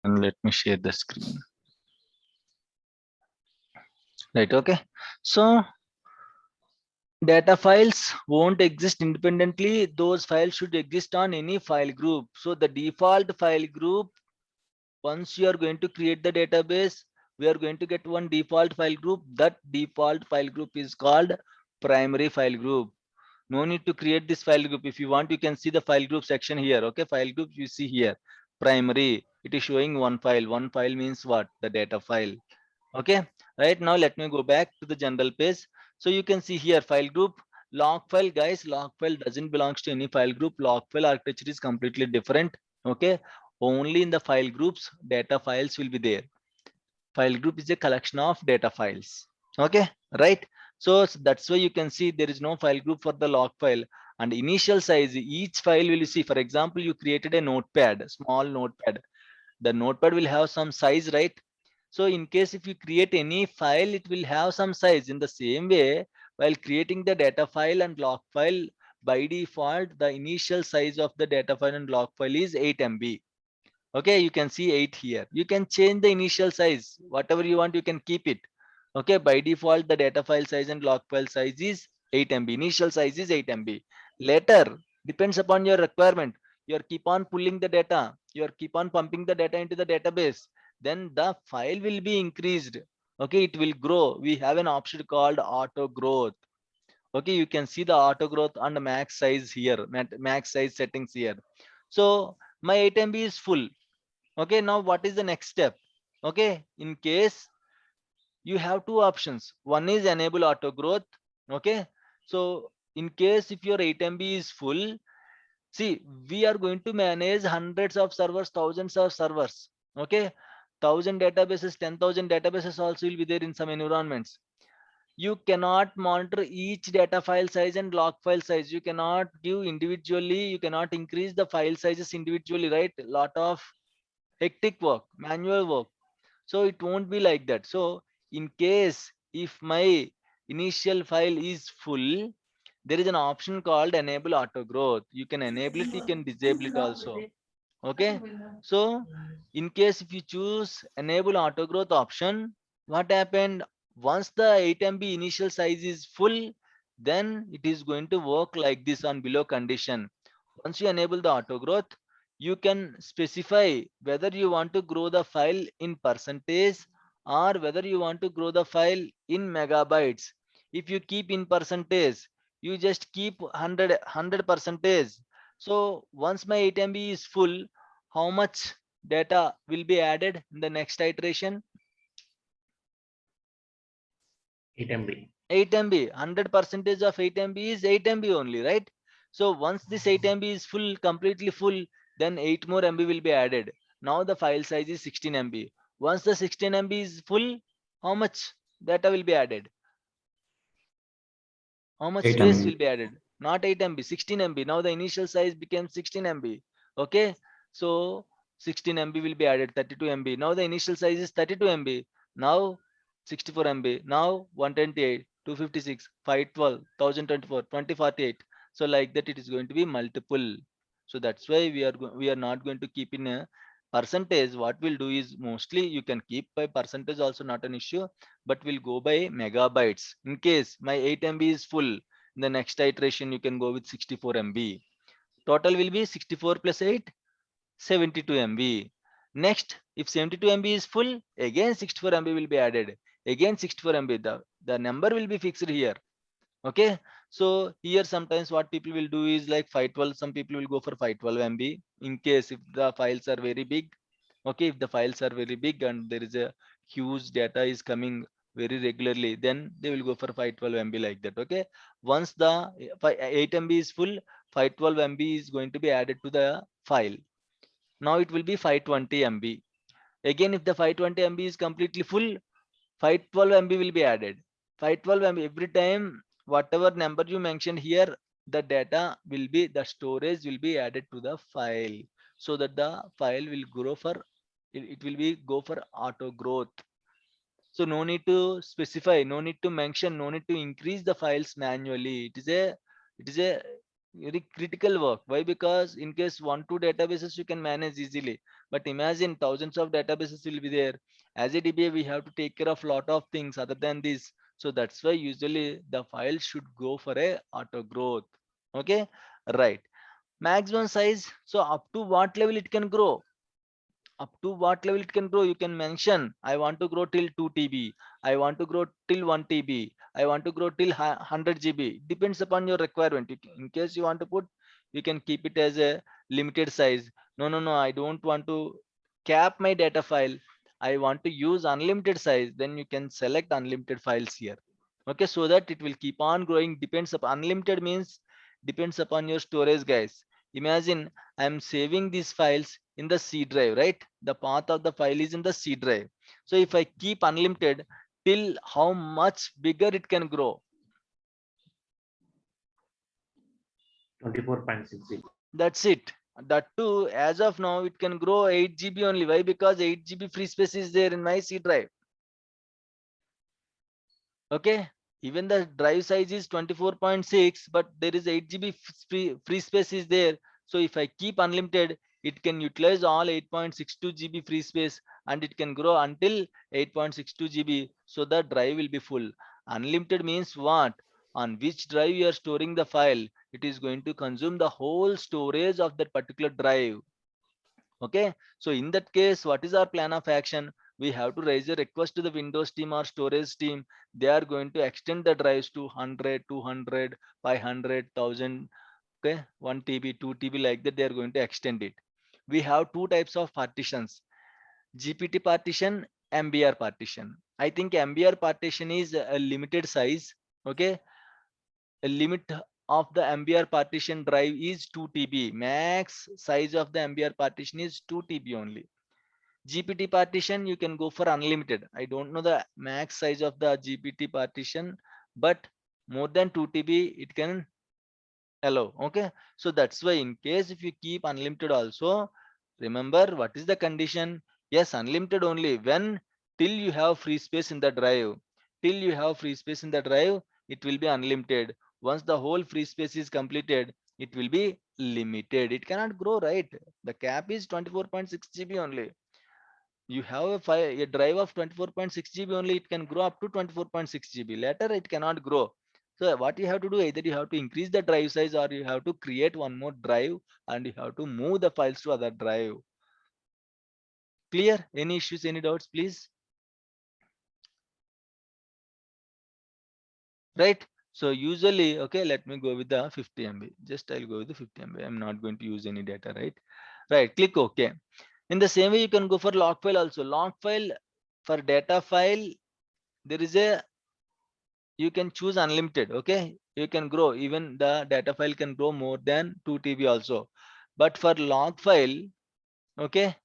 And let me share the screen. Right, okay. So data files won't exist independently. Those files should exist on any file group. So the default file group, once you are going to create the database, we are going to get one default file group. That default file group is called primary file group. No need to create this file group. If you want, you can see the file group section here. Okay, file group you see here. Primary, it is showing one file. One file means what? The data file. Okay, right now let me go back to the general page. So you can see here file group, log file. Guys, log file doesn't belongs to any file group. Log file architecture is completely different. Okay, only in the file groups data files will be there. File group is a collection of data files. Okay, right. So that's why you can see there is no file group for the log file. And initial size, each file will see, for example, you created a notepad, small notepad. The notepad will have some size, right? So in case if you create any file, it will have some size. In the same way, while creating the data file and log file, by default the initial size of the data file and log file is 8 MB. Okay, you can see 8 here. You can change the initial size, whatever you want, you can keep it. Okay, by default the data file size and log file size is 8 MB. Initial size is 8 MB. Later, depends upon your requirement, you are keep on pulling the data, you are keep on pumping the data into the database, then the file will be increased. Okay, it will grow. We have an option called auto growth. Okay, you can see the auto growth and max size here, max size settings here. So my 8 MB is full. Okay, now what is the next step? Okay, in case you have two options, one is enable auto growth. Okay, so in case if your 8 MB is full, see, we are going to manage hundreds of servers, thousands of servers. Okay, 1,000 databases, 10,000 databases also will be there in some environments. You cannot monitor each data file size and log file size. You cannot give individually, you cannot increase the file sizes individually, right? A lot of hectic work, manual work. So it won't be like that. So in case if my initial file is full, there is an option called enable auto growth. You can enable it, you can disable it also. Okay, so in case if you choose enable auto growth option, what happened, once the 8 MB initial size is full, then it is going to work like this on below condition. Once you enable the auto growth, you can specify whether you want to grow the file in percentage or whether you want to grow the file in megabytes. If you keep in percentage, you just keep 100 percentage. So once my 8 MB is full, how much data will be added in the next iteration? 8 MB. 8 MB. 100 percentage of 8 MB is 8 MB only, right? So once this 8 MB is full, completely full, then 8 more MB will be added. Now the file size is 16 MB. Once the 16 MB is full, how much data will be added? How much 8 space will MB. be added? Not 8 MB, 16 MB. Now the initial size became 16 MB. Okay, so 16 MB will be added, 32 MB. Now the initial size is 32 MB. Now 64 MB. Now 128, 256, 512, 1024, 2048. So like that, it is going to be multiple. So that's why we are not going to keep in a percentage. What we'll do is, mostly you can keep by percentage also, not an issue, but we'll go by megabytes. In case my 8 MB is full, in the next iteration you can go with 64 MB. Total will be 64 plus 8, 72 MB. Next, if 72 MB is full, again 64 MB will be added. Again 64 MB. The number will be fixed here. Okay. So here sometimes what people will do is like 512. Some people will go for 512 MB in case if the files are very big. Okay, if the files are very big and there is a huge data is coming very regularly, then they will go for 512 MB like that. Okay, once the 8 MB is full, 512 MB is going to be added to the file. Now it will be 520 MB. Again, if the 520 MB is completely full, 512 MB will be added. 512 MB every time, whatever number you mentioned here, the data will be, the storage will be added to the file, so that the file will grow for, it will be go for auto growth. So no need to specify, no need to mention, no need to increase the files manually. It is a very critical work. Why? Because in case 1-2 databases you can manage easily, but imagine thousands of databases will be there. As a DBA, we have to take care of lot of things other than this. So that's why usually the file should go for a auto growth. Okay, right. Maximum size. So up to what level it can grow? Up to what level it can grow? You can mention, I want to grow till 2 TB, I want to grow till 1 TB, I want to grow till 100 GB. Depends upon your requirement. In case you want to put, you can keep it as a limited size. No, no, no, I don't want to cap my data file, I want to use unlimited size. Then you can select unlimited files here. Okay, so that it will keep on growing. Depends upon, unlimited means depends upon your storage, guys. Imagine I'm saving these files in the C drive, right? The path of the file is in the C drive. So if I keep unlimited, till how much bigger it can grow? 24.6 GB. That's it. That too, as of now, it can grow 8 GB only. Why? Because 8 GB free space is there in my C drive. Okay, even the drive size is 24.6, but there is 8 GB free space is there. So if I keep unlimited, it can utilize all 8.62 GB free space, and it can grow until 8.62 GB. So the drive will be full. Unlimited means what? On which drive you are storing the file, it is going to consume the whole storage of that particular drive. Okay, so in that case, what is our plan of action? We have to raise a request to the Windows team or storage team. They are going to extend the drives to 100, 200, 500, 1000, okay, 1 TB, 2 TB, like that. They are going to extend it. We have two types of partitions: GPT partition, MBR partition. I think MBR partition is a limited size. Okay, a limit of the MBR partition drive is 2 TB. Max size of the MBR partition is 2 TB only. GPT partition, you can go for unlimited. I don't know the max size of the GPT partition, but more than 2 TB it can allow. Okay, so that's why in case if you keep unlimited also, remember what is the condition? Yes, unlimited only when till you have free space in the drive. Till you have free space in the drive, it will be unlimited. Once the whole free space is completed, it will be limited. It cannot grow, right? The cap is 24.6 GB only. You have a drive of 24.6 GB only, it can grow up to 24.6 GB. Later it cannot grow. So what you have to do, either you have to increase the drive size, or you have to create one more drive, and you have to move the files to other drive. Clear? Any issues, any doubts, please? Right, so usually, okay, let me go with the 50 MB. Just I'll go with the 50 MB. I'm not going to use any data, right? Right, click OK. In the same way, you can go for log file also. Log file, for data file, there is a, you can choose unlimited. Okay, you can grow, even the data file can grow more than 2 TB also. But for log file, okay,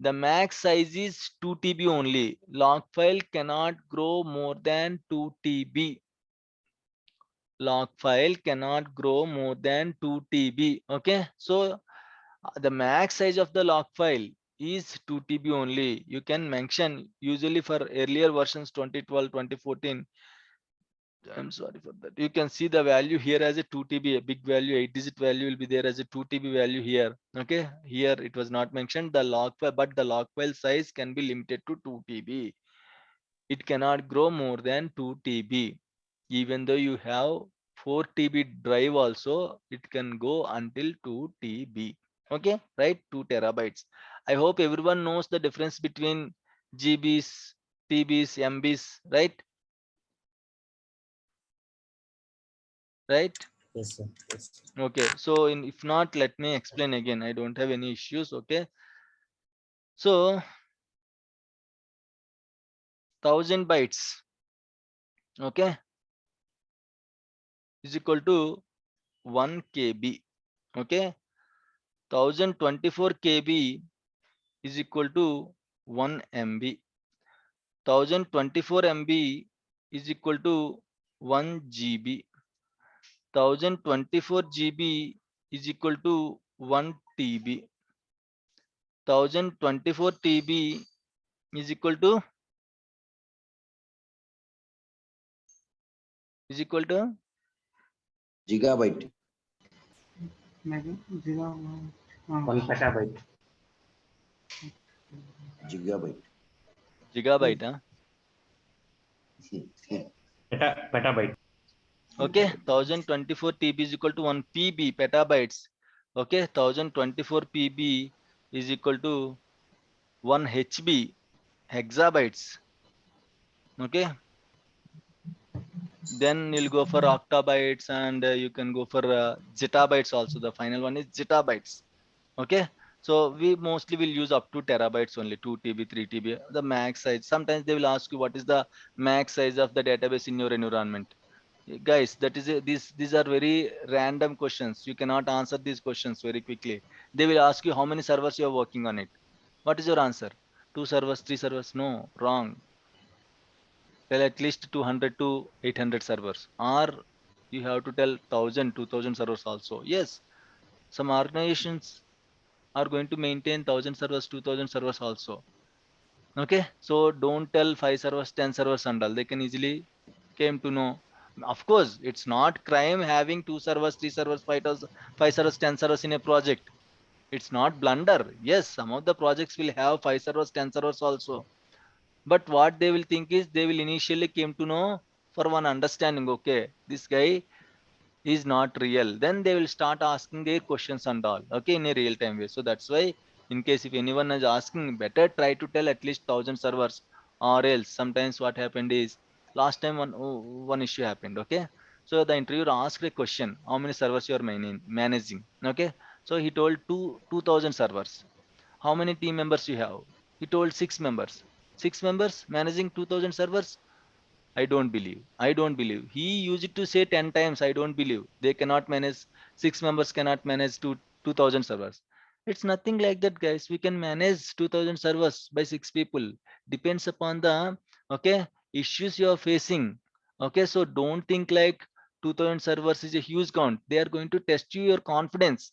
the max size is 2 TB only. Log file cannot grow more than 2 TB. Log file cannot grow more than 2 TB. Okay, so the max size of the log file is 2 TB only. You can mention, usually for earlier versions 2012, 2014, I'm sorry for that. You can see the value here as a 2 TB, a big value, 8-digit value will be there as a 2 TB value here. Okay, here it was not mentioned the log file, but the log file size can be limited to 2 TB. It cannot grow more than 2 TB. Even though you have 4 TB drive also, it can go until 2 TB. Okay, right? 2 TB. I hope everyone knows the difference between GBs, TBs, MBs, right? Right? Yes, sir. Yes. Okay, so if not, let me explain again. I don't have any issues. Okay, so 1000 bytes, okay, is equal to 1 KB. Okay, 1024 KB is equal to 1 MB. 1024 MB is equal to 1 GB. 1024 GB is equal to 1 TB. 1024 TB is equal to Gigabyte. Maybe giga. 1 petabyte. Gigabyte. Gigabyte, huh? Petabyte. Okay, Gigabyte. 1024 TB is equal to 1 PB, petabytes. Okay, 1024 PB is equal to 1 HB, hexabytes. Okay, then you'll go for octabytes, and you can go for zettabytes also. The final one is zettabytes. Okay, so we mostly will use up to terabytes only, 2 TB, 3 TB, the max size. Sometimes they will ask you what is the max size of the database in your environment. Guys, that is these are very random questions. You cannot answer these questions very quickly. They will ask you how many servers you are working on it. What is your answer? 2 servers, 3 servers? No, wrong. Tell at least 200 to 800 servers, or you have to tell 1000, 2000 servers also. Yes, some organizations are going to maintain 1000 servers, 2000 servers also. Okay, so don't tell 5 servers, 10 servers and all. They can easily came to know. Of course, it's not crime having 2 servers, 3 servers, 5 servers, 10 servers in a project. It's not blunder. Yes, some of the projects will have 5 servers, 10 servers also. But what they will think is, they will initially came to know for one understanding. Okay, this guy is not real. Then they will start asking their questions and all. Okay, in a real time way. So that's why, in case if anyone is asking, better try to tell at least 1000 servers, or else sometimes what happened is, last time one issue happened. Okay, so the interviewer asked a question, how many servers you are managing. Okay, so he told 2000 servers. How many team members you have? He told 6 members. 6 members managing 2000 servers? I don't believe. I don't believe. He used to say 10 times, I don't believe. They cannot manage, 6 members cannot manage 2000 servers. It's nothing like that, guys. We can manage 2000 servers by 6 people. Depends upon the, okay, issues you are facing. Okay, so don't think like 2000 servers is a huge count. They are going to test you your confidence.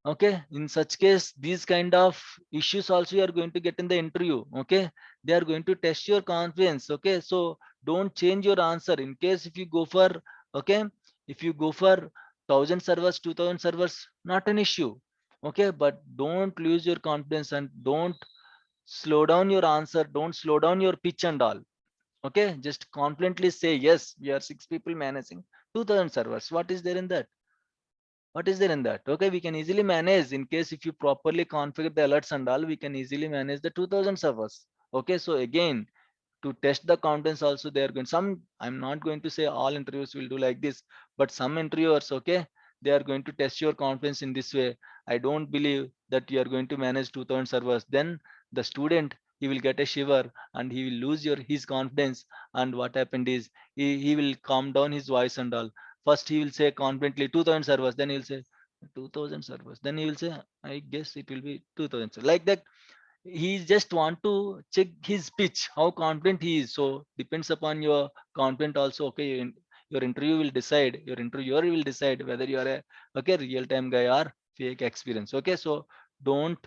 Okay, in such case, these kind of issues also you are going to get in the interview. Okay, they are going to test your confidence. Okay, so don't change your answer. In case if you go for, okay, if you go for 1000 servers, 2000 servers, not an issue. Okay, but don't lose your confidence, and don't slow down your answer, don't slow down your pitch and all. Okay, just confidently say, yes, we are 6 people managing 2000 servers. What is there in that? What is there in that? Okay, we can easily manage. In case if you properly configure the alerts and all, we can easily manage the 2000 servers. Okay, so again, to test the confidence also, they are going, some, I'm not going to say all interviews will do like this, but some interviewers, okay, they are going to test your confidence in this way. I don't believe that you are going to manage 2000 servers. Then the student, he will get a shiver, and he will lose his confidence. And what happened is, he will calm down his voice and all. First he will say confidently 2000 servers, then he will say 2000 servers, then he will say, I guess it will be 2000 servers. Like that, he just want to check his pitch, how confident he is. So depends upon your confident also. Okay, your interview will decide, your interviewer will decide whether you are a, okay, real time guy or fake experience. Okay, so don't,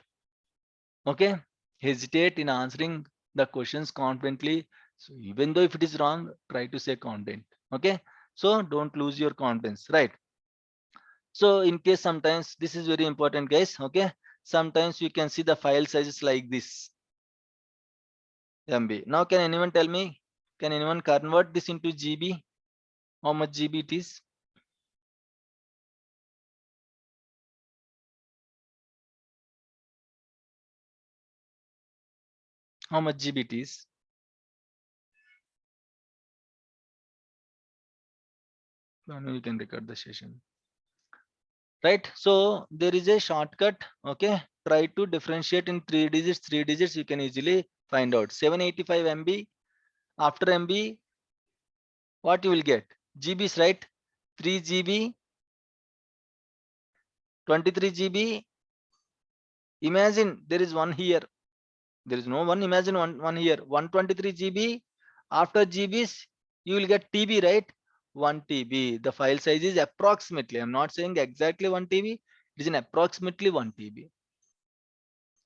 okay, hesitate in answering the questions confidently. So even though if it is wrong, try to say confident. Okay, so don't lose your confidence, right? So in case, sometimes this is very important, guys. Okay, sometimes you can see the file sizes like this, MB. Now, can anyone tell me, can anyone convert this into GB? How much GB it is? How much GB it is? You can record the session. Right, so there is a shortcut. Okay, try to differentiate in 3 digits. 3 digits you can easily find out. 785 MB. After MB, what you will get? GBs, right? 3 GB, 23 GB. Imagine there is one here. There is no one. Imagine one here. 123 GB. After GBs, you will get TB, right? 1 TB. The file size is approximately, I'm not saying exactly 1 TB. It is an approximately 1 TB.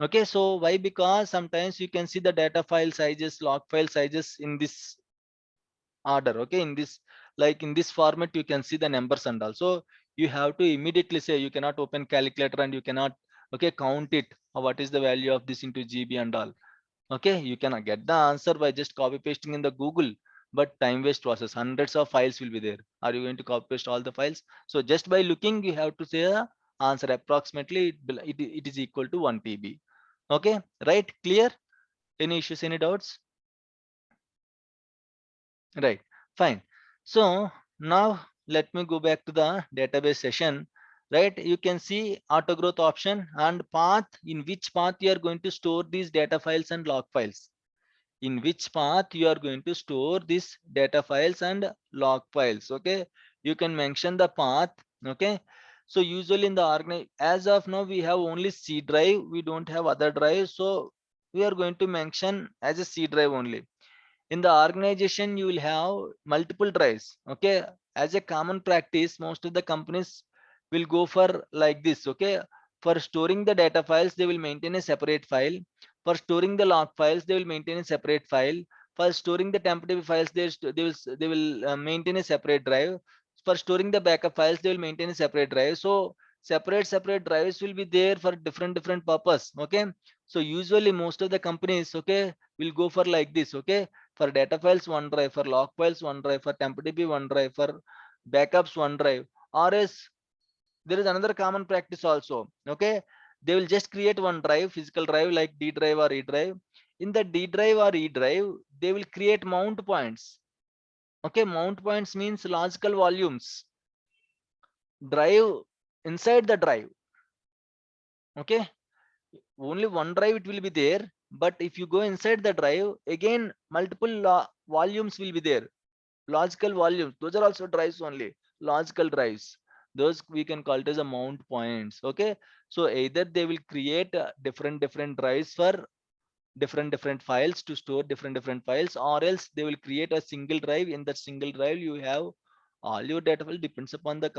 Okay, so why? Because sometimes you can see the data file sizes, log file sizes in this order. Okay, in this, like in this format, you can see the numbers and also you have to immediately say, you cannot open calculator and you cannot, okay, count it, what is the value of this into GB and all. Okay, you cannot get the answer by just copy pasting in the Google, but time waste process, hundreds of files will be there. Are you going to copy paste all the files? So just by looking, you have to say the answer approximately, it is equal to 1 TB. Okay, right, clear? Any issues, any doubts? Right, fine. So now let me go back to the database session. Right, you can see auto growth option and path, in which path you are going to store these data files and log files. In which path you are going to store these data files and log files. Okay, you can mention the path. Okay, so usually in the as of now we have only C drive, we don't have other drives, so we are going to mention as a C drive only. In the organization you will have multiple drives. Okay, as a common practice, most of the companies will go for like this. Okay, for storing the data files they will maintain a separate file. For storing the log files they will maintain a separate file. For storing the temporary files they will maintain a separate drive. For storing the backup files they will maintain a separate drive. So separate drives will be there for different purpose. Okay, so usually most of the companies, okay, will go for like this. Okay, for data files one drive, for log files one drive, for tempdb one drive, for backups one drive. Or else there is another common practice also. Okay, they will just create one drive, physical drive like D drive or E drive. In the D drive or E drive they will create mount points. Okay, mount points means logical volumes, drive inside the drive. Okay, only one drive it will be there, but if you go inside the drive again, multiple volumes will be there. Logical volumes, those are also drives only, logical drives. Those we can call it as a mount points. Okay, so either they will create different drives for different files to store different files, or else they will create a single drive. In that single drive you have all your data. Will depends upon the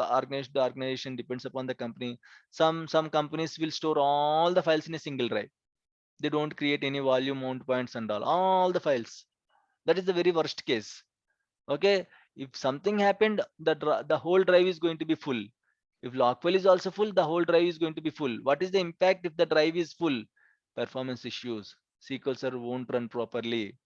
organization, depends upon the company. Some companies will store all the files in a single drive. They don't create any volume mount points and all the files. That is the very worst case. Okay, if something happened, the whole drive is going to be full. If log file is also full, the whole drive is going to be full. What is the impact if the drive is full? Performance issues, SQL server won't run properly.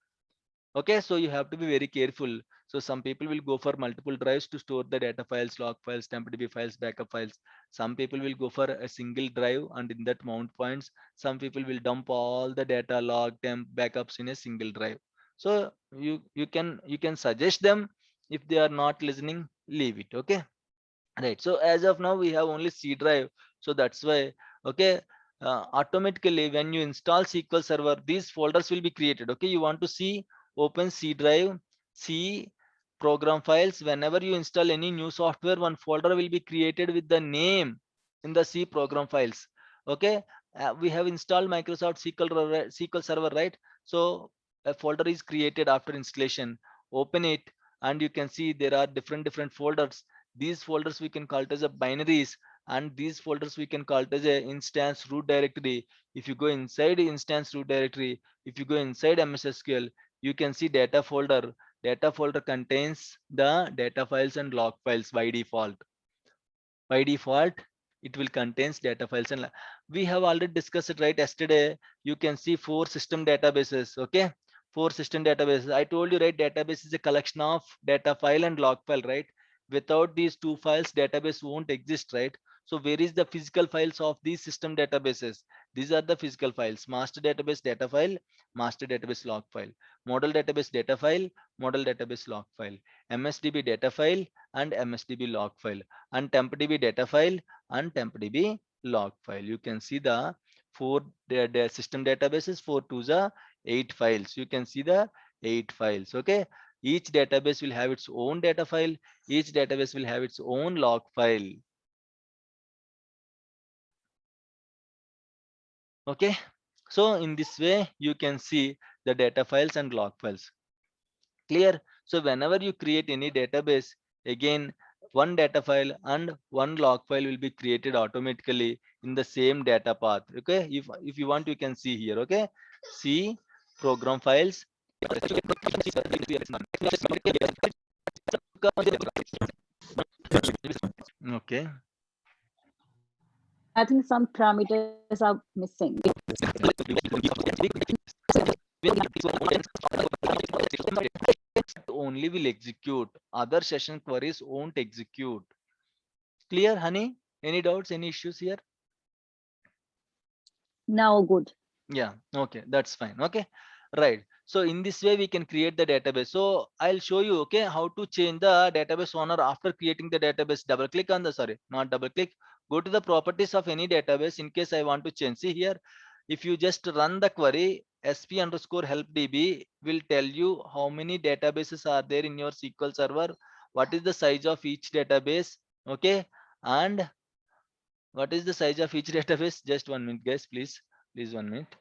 Okay, so you have to be very careful. So some people will go for multiple drives to store the data files, log files, tempdb files, backup files. Some people will go for a single drive and in that mount points. Some people will dump all the data, log, temp, backups in a single drive. So you can suggest them. If they are not listening, leave it. Okay, right. So as of now we have only C drive, so that's why. Okay, automatically when you install SQL server these folders will be created. Okay, you want to see, open C drive, C program files. Whenever you install any new software, one folder will be created with the name in the C program files. Okay, we have installed Microsoft SQL server, right? So a folder is created after installation. Open it and you can see there are different folders. These folders we can call it as a binaries, and these folders we can call it as a instance root directory. If you go inside instance root directory, if you go inside MS SQL, you can see data folder. Data folder contains the data files and log files by default. By default it will contains data files and we have already discussed it, right? Yesterday you can see 4 system databases. Okay, 4 system databases. I told you, right? Database is a collection of data file and log file, right? Without these two files database won't exist, right? So where is the physical files of these system databases? These are the physical files: master database data file, master database log file; model database data file, model database log file; MSDB data file and MSDB log file; and tempdb data file and tempdb log file. You can see the 4 the system databases, 4 to the 8 files. You can see the 8 files. Okay, each database will have its own data file, each database will have its own log file. Okay, so in this way you can see the data files and log files. Clear? So whenever you create any database, again one data file and one log file will be created automatically in the same data path. Okay, if you want you can see here. Okay, see program files. Okay. I think some parameters are missing. Only will execute. Other session queries won't execute. Clear, honey? Any doubts? Any issues here? Now good. Yeah, okay, that's fine. Okay, right. So in this way we can create the database. So I'll show you, okay, how to change the database owner after creating the database. Double click on the, sorry, not double click, go to the properties of any database. In case I want to change, see here, if you just run the query, sp underscore help db will tell you how many databases are there in your SQL server, what is the size of each database, okay, and what is the size of each database. Just 1 minute, guys, please 1 minute.